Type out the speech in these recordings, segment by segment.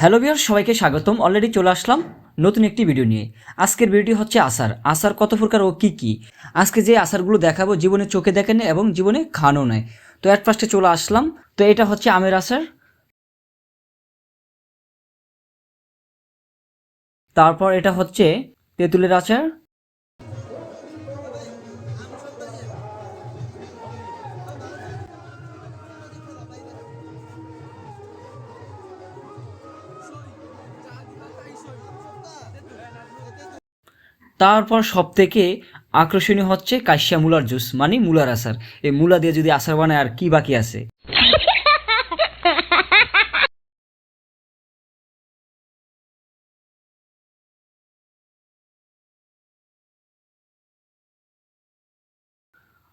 Hello viewers, সবাইকে স্বাগতম। Already চলে আসলাম নতুন একটি ভিডিও নিয়ে। আজকের ভিডিও হচ্ছে আচার কত প্রকার ও কী কী। আজকে যে আচারগুলো দেখাবো জীবনে চোখে দেখেন এবং জীবনে খানো নাই। তো অ্যাট ফার্স্টে চলে আসলাম। তো এটা হচ্ছে আমের আচার, তারপর এটা হচ্ছে তেঁতুলের আচার, তারপর সবথেকে আকর্ষণীয় হচ্ছে কাশিয়া মূলার জুস, মানে মূলার আচার। এই মূলা দিয়ে যদি আচার বানায় আর কি বাকি আছে।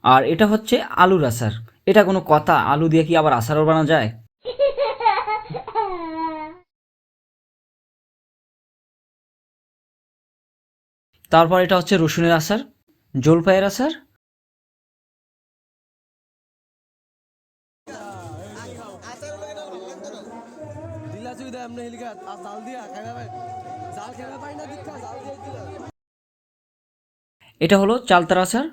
আর এটা হচ্ছে আলুর আচার। এটা কোনো কথা? আলু দিয়ে কি আবার আচারও বানানো যায়? তারপর এটা হচ্ছে রসুনের আচার, জলপাইয়ের আচার, এটা হলো চালতার আচার,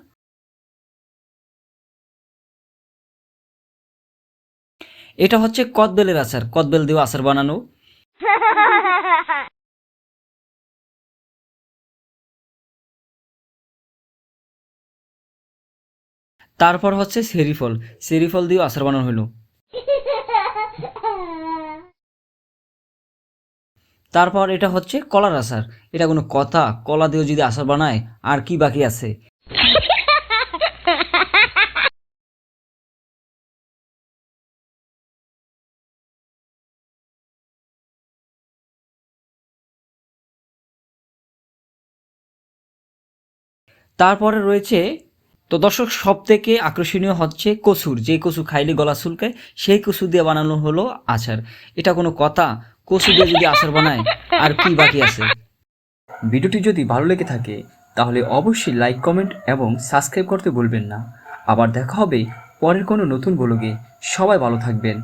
এটা হচ্ছে কদবেলের আচার, কদবেল দিয়ে আচার বানানো। তারপর হচ্ছে সেরিফল, সেরিফল দিয়ে আচার বানানো হলো। তারপর এটা হচ্ছে কলার আচার। এটা কোনো কথা? কলা দিয়েও যদি আচার বানায় আর কি বাকি আছে। তারপরে রয়েছে, তো দর্শক, সব থেকে আকর্ষণীয় হচ্ছে কচুর, যে কচু খাইলে গলা চুলকায় সেই কচু দিয়ে বানানো হলো আচার। এটা কোনো কথা? কচু দিয়ে যদি আচার বানায় আর কি বাকি আছে। ভিডিওটি যদি ভালো লেগে থাকে তাহলে অবশ্যই লাইক, কমেন্ট এবং সাবস্ক্রাইব করতে ভুলবেন না। আবার দেখা হবে পরের কোনো নতুন ব্লগে। সবাই ভালো থাকবেন।